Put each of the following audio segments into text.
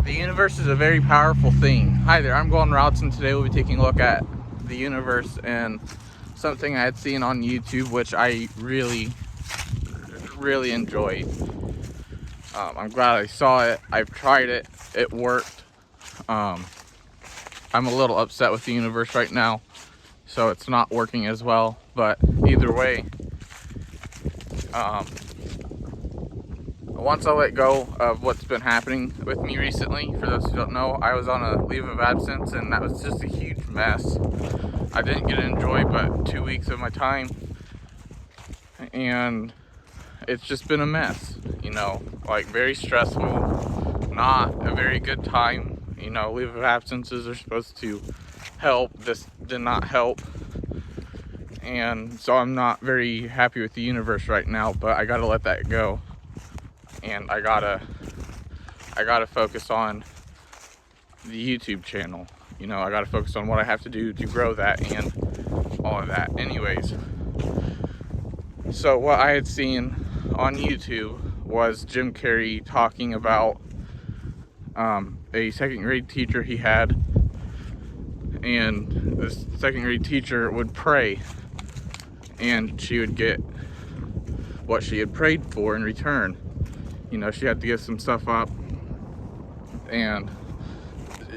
The universe is a very powerful thing. Hi there, I'm Golden Routes, and today we'll be taking a look at the universe and something I had seen on YouTube, which I really enjoyed. I'm glad I saw it. I've tried it. It worked. I'm a little upset with the universe right now, so it's not working as well. But either way, once I let go of what's been happening with me recently, for those who don't know, I was on a leave of absence, and that was just a huge mess. I didn't get to enjoy but 2 weeks of my time, and it's just been a mess, like very stressful, not a very good time. Leave of absences are supposed to help. This did not help, and so I'm not very happy with the universe right now, but I gotta let that go. And I gotta focus on the YouTube channel. I gotta focus on what I have to do to grow that and all of that. Anyways, so what I had seen on YouTube was Jim Carrey talking about a second grade teacher he had, and this second grade teacher would pray, and she would get what she had prayed for in return. She had to give some stuff up, and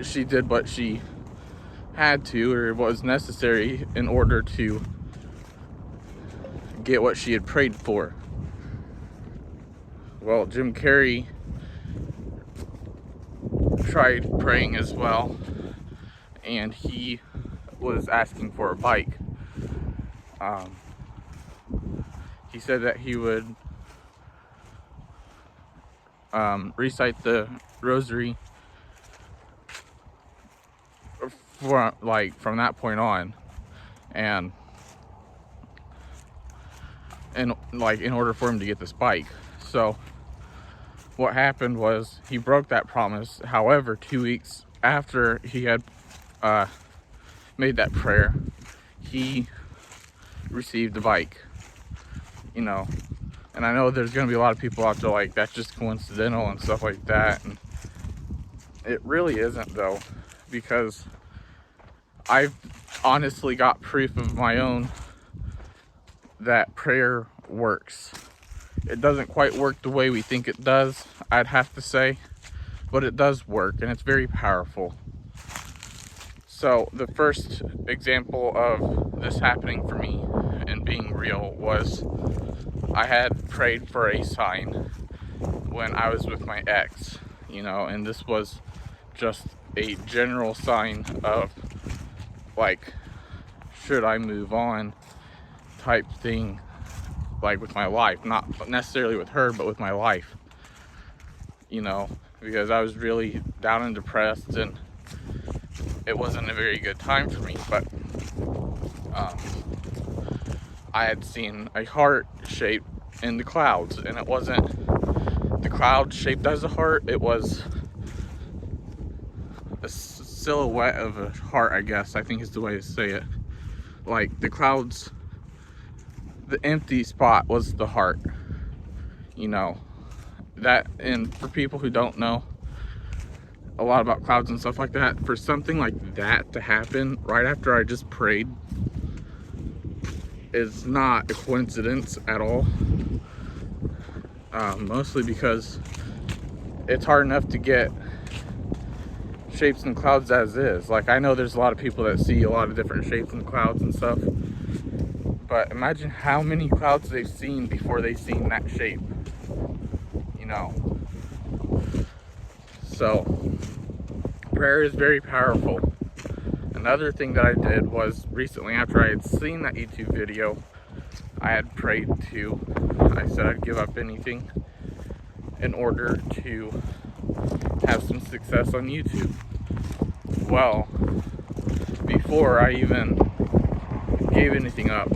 she did what she had to, or what was necessary, in order to get what she had prayed for. Well, Jim Carrey tried praying as well, and he was asking for a bike. He said that he would recite the rosary from that point on, and in order for him to get this bike. So what happened was he broke that promise. However, 2 weeks after he had made that prayer, he received the bike. And I know there's going to be a lot of people out there like, that's just coincidental and stuff like that. And it really isn't, though, because I've honestly got proof of my own that prayer works. It doesn't quite work the way we think it does, I'd have to say, but it does work, and it's very powerful. So the first example of this happening for me and being real was I had prayed for a sign when I was with my ex, and this was just a general sign of, like, should I move on type thing, like with my life, not necessarily with her, but with my life, because I was really down and depressed, and it wasn't a very good time for me. But I had seen a heart shape in the clouds, and it wasn't the cloud shaped as a heart, it was a silhouette of a heart, I guess, I think is the way to say it. Like, the clouds, the empty spot was the heart, that. And for people who don't know a lot about clouds and stuff like that, for something like that to happen right after I just prayed is not a coincidence at all. Mostly because it's hard enough to get shapes in clouds as is. Like, I know there's a lot of people that see a lot of different shapes in clouds and stuff, but imagine how many clouds they've seen before they've seen that shape, So prayer is very powerful. Another thing that I did was recently, after I had seen that YouTube video, I had prayed to, I said I'd give up anything in order to have some success on YouTube. Well, before I even gave anything up,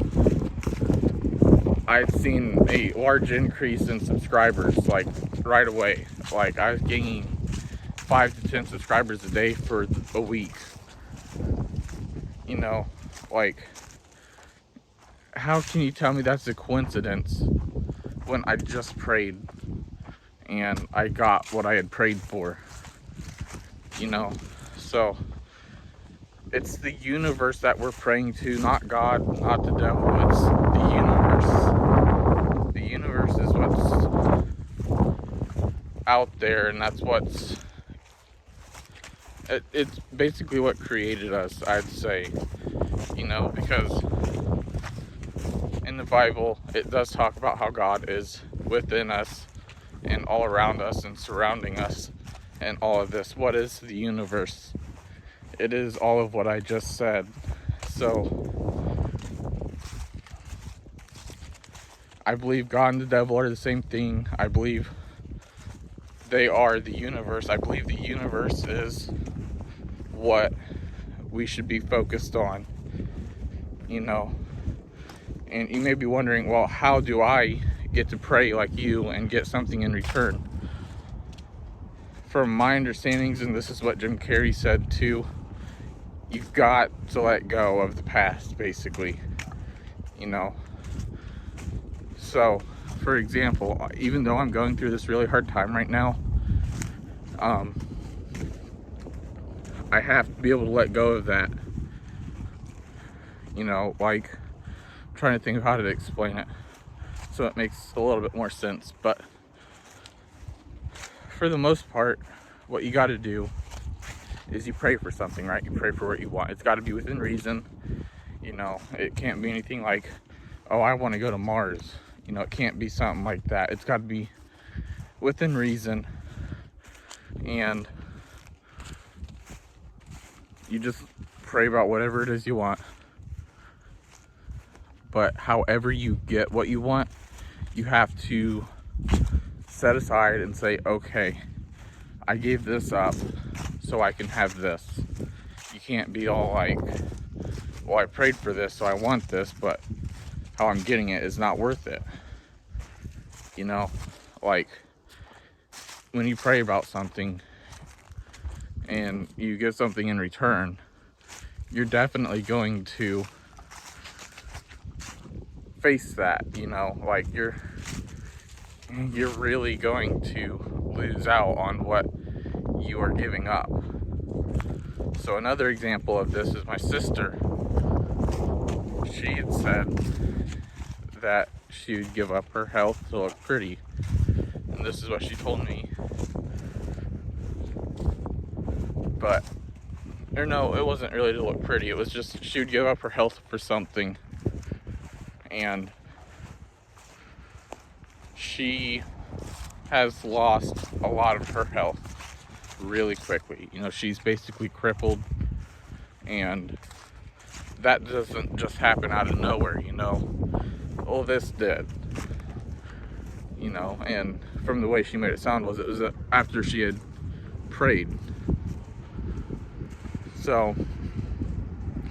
I'd seen a large increase in subscribers, like, right away. Like, I was gaining 5 to 10 subscribers a day for a week. Like, how can you tell me that's a coincidence when I just prayed and I got what I had prayed for? you know. So it's the universe that we're praying to, not God, not the devil. It's the universe. The universe is what's out there, and that's it's basically what created us, I'd say, you know, because in the Bible it does talk about how God is within us and all around us and surrounding us and all of this. What is the universe? It is all of what I just said. So I believe God and the devil are the same thing. I believe they are the universe. I believe the universe is what we should be focused on, you know. And you may be wondering, well, how do I get to pray like you and get something in return? From my understandings, and this is what Jim Carrey said too, you've got to let go of the past, basically, you know. So, for example, even though I'm going through this really hard time right now, I have to be able to let go of that, you know. Like, I'm trying to think of how to explain it so it makes a little bit more sense. But for the most part, what you got to do is you pray for something, right? You pray for what you want. It's got to be within reason, you know. It can't be anything like, oh, I want to go to Mars, you know. It can't be something like that. It's got to be within reason, and you just pray about whatever it is you want. But however you get what you want, you have to set aside and say, okay, I gave this up so I can have this. You can't be all like, well, I prayed for this, so I want this, but how I'm getting it is not worth it. You know, like when you pray about something and you get something in return, you're definitely going to face that, you know. Like you're really going to lose out on what you are giving up. So another example of this is my sister. She had said that she would give up her health to look pretty, and this is what she told me. But, or no, it wasn't really to look pretty. It was just she would give up her health for something, and she has lost a lot of her health really quickly. You know, she's basically crippled, and that doesn't just happen out of nowhere, you know. All this did, you know. And from the way she made it sound, it was after she had prayed. So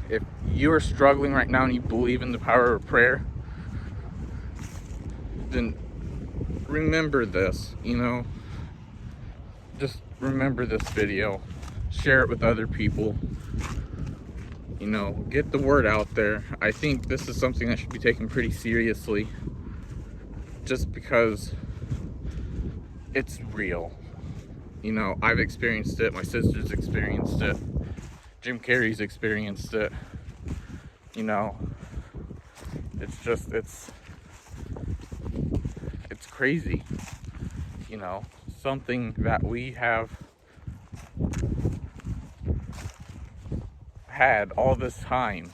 if you are struggling right now and you believe in the power of prayer, then remember this, you know. Just remember this video, share it with other people, you know, get the word out there. I think this is something that should be taken pretty seriously, just because it's real. You know, I've experienced it, my sister's experienced it, Jim Carrey's experienced it, you know. It's just, it's crazy, you know. Something that we have had all this time,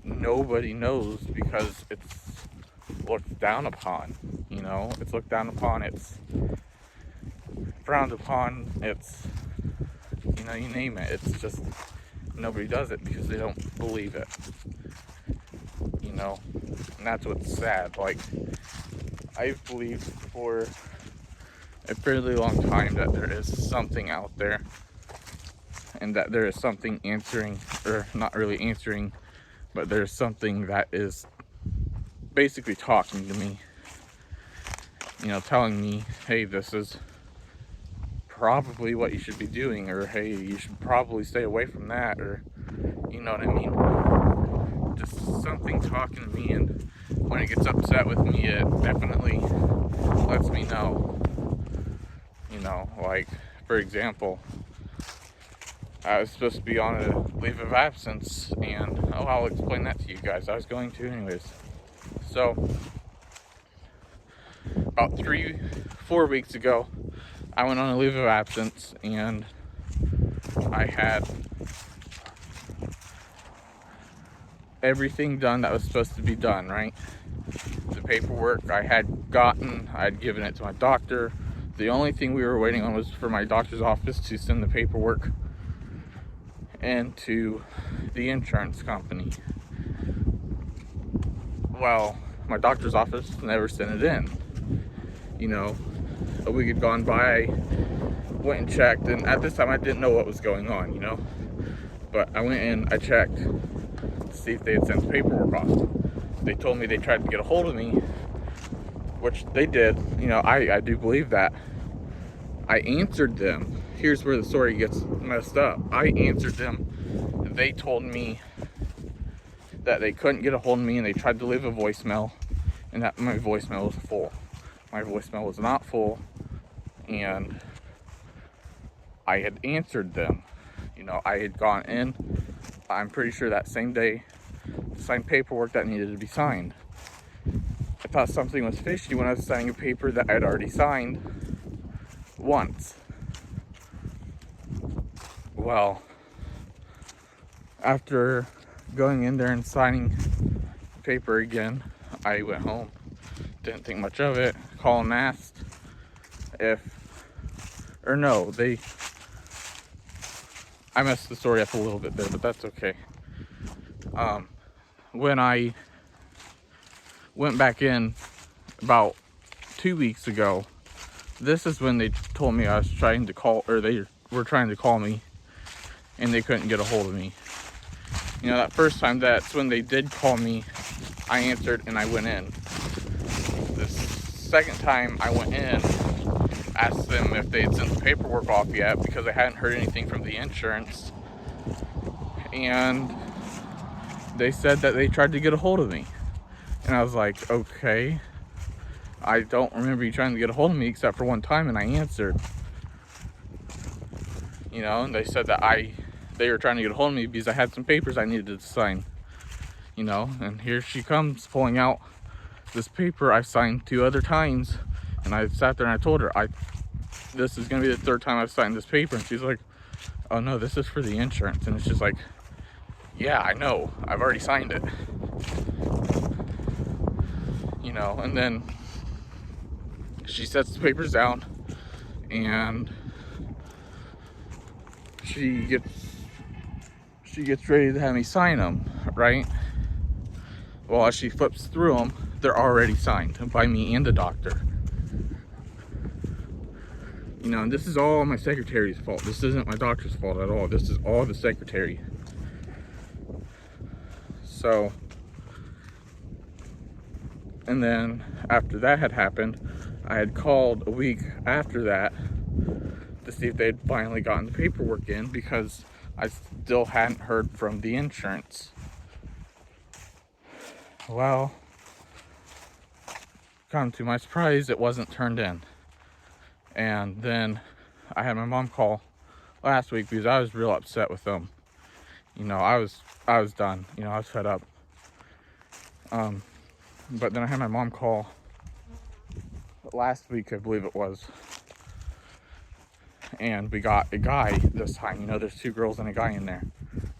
nobody knows, because it's looked down upon, you know. It's looked down upon, it's frowned upon, it's, you know, you name it. It's just nobody does it because they don't believe it, you know. And that's what's sad. Like, I've believed for a fairly long time that there is something out there, and that there is something answering, or not really answering, but there's something that is basically talking to me, you know, telling me, hey, this is probably what you should be doing, or hey, you should probably stay away from that, or, you know what I mean. Just something talking to me, and when it gets upset with me, it definitely lets me know. You know, like, for example, I was supposed to be on a leave of absence, and I'll explain that to you guys. I was going to anyways. So, about 3-4 weeks ago, I went on a leave of absence, and I had everything done that was supposed to be done, right? The paperwork I had gotten, I had given it to my doctor. The only thing we were waiting on was for my doctor's office to send the paperwork and to the insurance company. Well, my doctor's office never sent it in. You know, a week had gone by, went and checked, and at this time I didn't know what was going on, you know. But I went in, I checked to see if they had sent the paperwork off. They told me they tried to get a hold of me, which they did. You know, I do believe that. I answered them. Here's where the story gets messed up. I answered them. They told me that they couldn't get a hold of me, and they tried to leave a voicemail, and that my voicemail was full. My voicemail was not full, and I had answered them. You know, I had gone in, I'm pretty sure that same day, signed paperwork that needed to be signed. I thought something was fishy when I was signing a paper that I had already signed once. Well, after going in there and signing the paper again, I went home. Didn't think much of it. Called and asked I messed the story up a little bit there, but that's okay. When I went back in about 2 weeks ago, this is when they told me I was trying to call, or they were trying to call me, and they couldn't get a hold of me. You know, that first time, that's when they did call me, I answered and I went in. The second time I went in, asked them if they had sent the paperwork off yet, because I hadn't heard anything from the insurance, and they said that they tried to get a hold of me. And I was like, okay, I don't remember you trying to get a hold of me except for one time, and I answered. You know, and they said that they were trying to get a hold of me because I had some papers I needed to sign. You know, and here she comes pulling out this paper I signed 2 other times, and I sat there and I told her, this is gonna be the 3rd time I've signed this paper, and she's like, oh no, this is for the insurance. And it's just like, yeah, I know, I've already signed it. You know, and then she sets the papers down, and she gets ready to have me sign them, right? Well, as she flips through them, they're already signed by me and the doctor. You know, and this is all my secretary's fault. This isn't my doctor's fault at all. This is all the secretary. So, and then after that had happened, I had called a week after that to see if they'd finally gotten the paperwork in, because I still hadn't heard from the insurance. Well, come to my surprise, it wasn't turned in. And then I had my mom call last week because I was real upset with them. You know, I was done. You know, I was fed up. But then I had my mom call last week, I believe it was. And we got a guy this time. You know, there's 2 girls and a guy in there.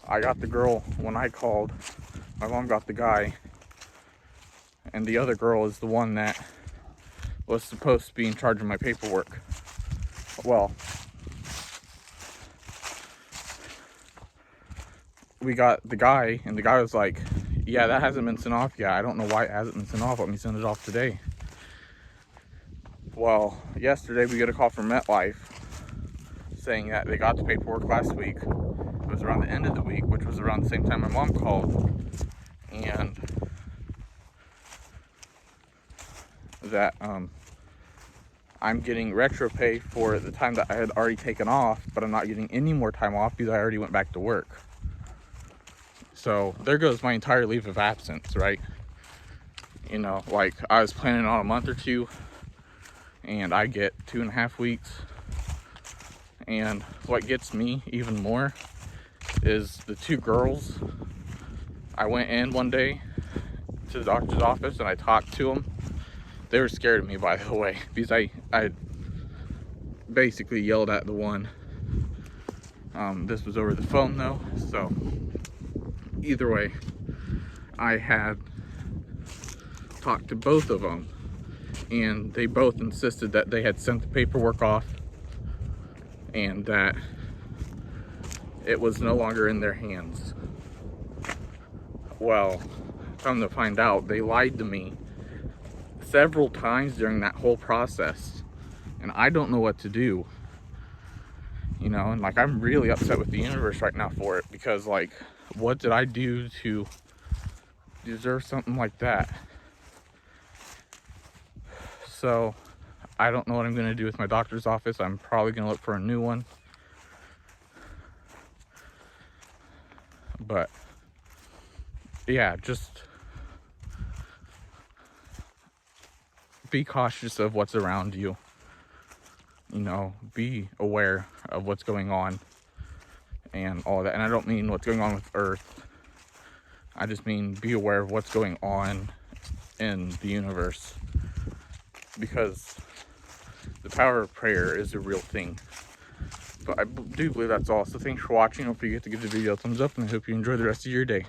I got the girl when I called. My mom got the guy. And the other girl is the one that was supposed to be in charge of my paperwork. Well, we got the guy, and the guy was like, yeah, that hasn't been sent off yet. I don't know why it hasn't been sent off. Let me send it off today. Well, yesterday we got a call from MetLife saying that they got the paperwork last week. It was around the end of the week, which was around the same time my mom called. And that I'm getting retro pay for the time that I had already taken off, but I'm not getting any more time off because I already went back to work. So there goes my entire leave of absence, right? You know, like I was planning on a month or 2, and I get 2.5 weeks. And what gets me even more is the two girls. I went in one day to the doctor's office and I talked to them. They were scared of me, by the way, because I basically yelled at the one. This was over the phone though, so either way, I had talked to both of them, and they both insisted that they had sent the paperwork off and that it was no longer in their hands. Well, come to find out, they lied to me several times during that whole process, and I don't know what to do. You know, and like, I'm really upset with the universe right now for it, because like, what did I do to deserve something like that? So I don't know what I'm going to do with my doctor's office. I'm probably going to look for a new one. But yeah, just be cautious of what's around you. You know, be aware of what's going on and all that. And I don't mean what's going on with Earth. I just mean be aware of what's going on in the universe, because the power of prayer is a real thing. But I do believe that's all. So thanks for watching. Don't forget to give the video a thumbs up, and I hope you enjoy the rest of your day.